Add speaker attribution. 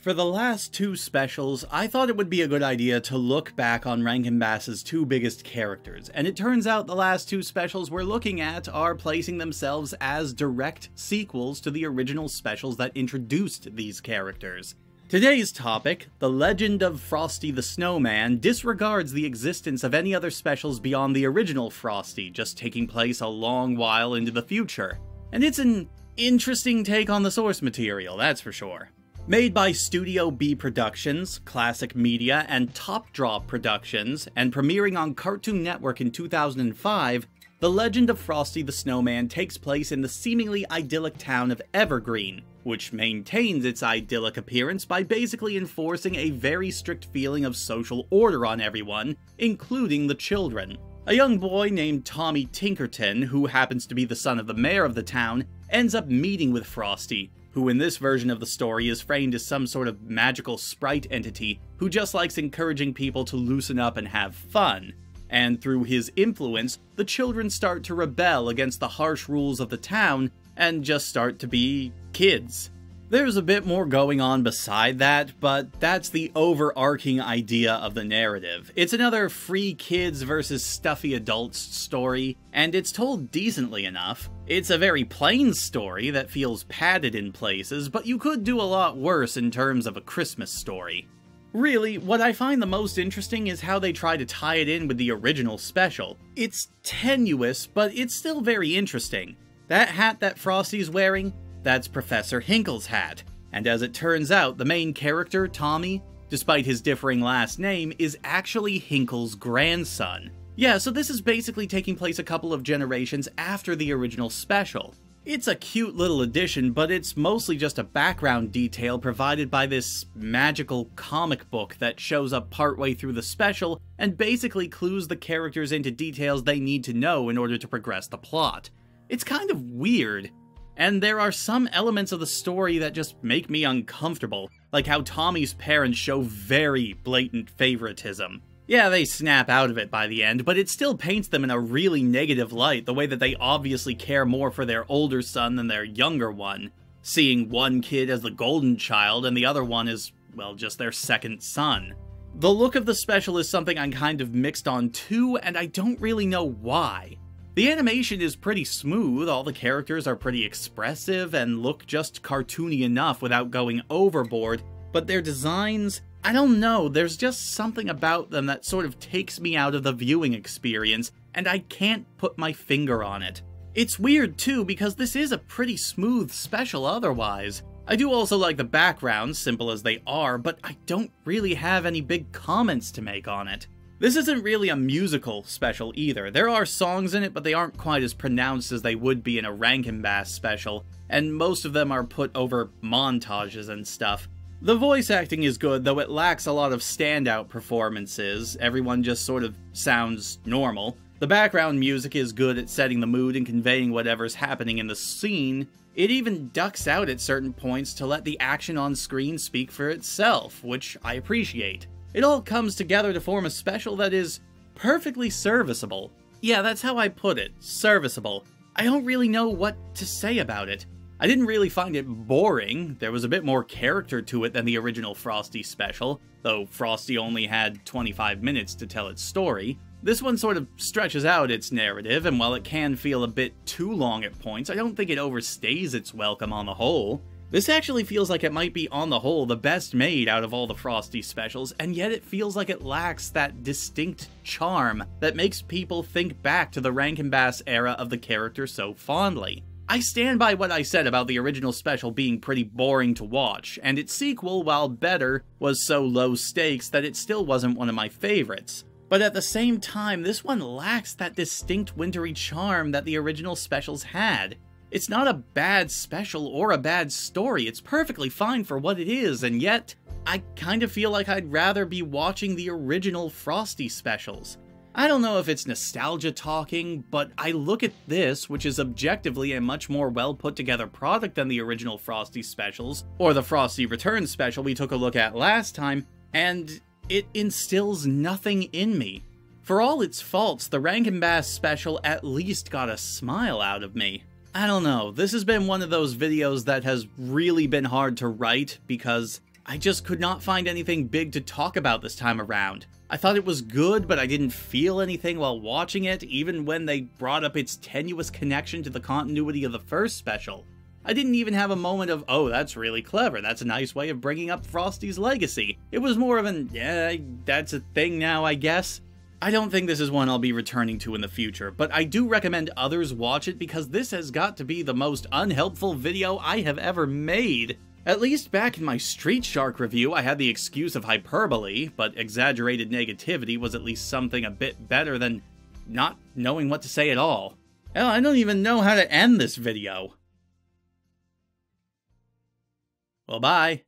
Speaker 1: For the last two specials, I thought it would be a good idea to look back on Rankin-Bass's two biggest characters, and it turns out the last two specials we're looking at are placing themselves as direct sequels to the original specials that introduced these characters. Today's topic, the legend of Frosty the Snowman, disregards the existence of any other specials beyond the original Frosty, just taking place a long while into the future. And it's an interesting take on the source material, that's for sure. Made by Studio B Productions, Classic Media, and Top Drop Productions, and premiering on Cartoon Network in 2005, The Legend of Frosty the Snowman takes place in the seemingly idyllic town of Evergreen, which maintains its idyllic appearance by basically enforcing a very strict feeling of social order on everyone, including the children. A young boy named Tommy Tinkerton, who happens to be the son of the mayor of the town, ends up meeting with Frosty, who in this version of the story is framed as some sort of magical sprite entity who just likes encouraging people to loosen up and have fun. And through his influence, the children start to rebel against the harsh rules of the town and just start to be kids. There's a bit more going on beside that, but that's the overarching idea of the narrative. It's another free kids versus stuffy adults story, and it's told decently enough. It's a very plain story that feels padded in places, but you could do a lot worse in terms of a Christmas story. Really, what I find the most interesting is how they try to tie it in with the original special. It's tenuous, but it's still very interesting. That hat that Frosty's wearing? That's Professor Hinkle's hat, and as it turns out, the main character, Tommy, despite his differing last name, is actually Hinkle's grandson. Yeah, so this is basically taking place a couple of generations after the original special. It's a cute little addition, but it's mostly just a background detail provided by this magical comic book that shows up partway through the special and basically clues the characters into details they need to know in order to progress the plot. It's kind of weird. And there are some elements of the story that just make me uncomfortable, like how Tommy's parents show very blatant favoritism. Yeah, they snap out of it by the end, but it still paints them in a really negative light, the way that they obviously care more for their older son than their younger one, seeing one kid as the golden child and the other one as, well, just their second son. The look of the special is something I'm kind of mixed on too, and I don't really know why. The animation is pretty smooth, all the characters are pretty expressive and look just cartoony enough without going overboard, but their designs, I don't know, there's just something about them that sort of takes me out of the viewing experience, and I can't put my finger on it. It's weird too, because this is a pretty smooth special otherwise. I do also like the backgrounds, simple as they are, but I don't really have any big comments to make on it. This isn't really a musical special either. There are songs in it, but they aren't quite as pronounced as they would be in a Rankin-Bass special, and most of them are put over montages and stuff. The voice acting is good, though it lacks a lot of standout performances. Everyone just sort of sounds normal. The background music is good at setting the mood and conveying whatever's happening in the scene. It even ducks out at certain points to let the action on screen speak for itself, which I appreciate. It all comes together to form a special that is perfectly serviceable. Yeah, that's how I put it, serviceable. I don't really know what to say about it. I didn't really find it boring. There was a bit more character to it than the original Frosty special, though Frosty only had 25 minutes to tell its story. This one sort of stretches out its narrative, and while it can feel a bit too long at points, I don't think it overstays its welcome on the whole. This actually feels like it might be, on the whole, the best made out of all the Frosty specials, and yet it feels like it lacks that distinct charm that makes people think back to the Rankin-Bass era of the character so fondly. I stand by what I said about the original special being pretty boring to watch, and its sequel, while better, was so low stakes that it still wasn't one of my favorites. But at the same time, this one lacks that distinct wintry charm that the original specials had. It's not a bad special or a bad story, it's perfectly fine for what it is, and yet, I kind of feel like I'd rather be watching the original Frosty specials. I don't know if it's nostalgia talking, but I look at this, which is objectively a much more well put together product than the original Frosty specials, or the Frosty Returns special we took a look at last time, and it instills nothing in me. For all its faults, the Rankin-Bass special at least got a smile out of me. I don't know, this has been one of those videos that has really been hard to write because I just could not find anything big to talk about this time around. I thought it was good, but I didn't feel anything while watching it, even when they brought up its tenuous connection to the continuity of the first special. I didn't even have a moment of, oh, that's really clever, that's a nice way of bringing up Frosty's legacy. It was more of an, yeah, that's a thing now, I guess. I don't think this is one I'll be returning to in the future, but I do recommend others watch it because this has got to be the most unhelpful video I have ever made. At least back in my Street Shark review, I had the excuse of hyperbole, but exaggerated negativity was at least something a bit better than not knowing what to say at all. Hell, I don't even know how to end this video. Well, bye.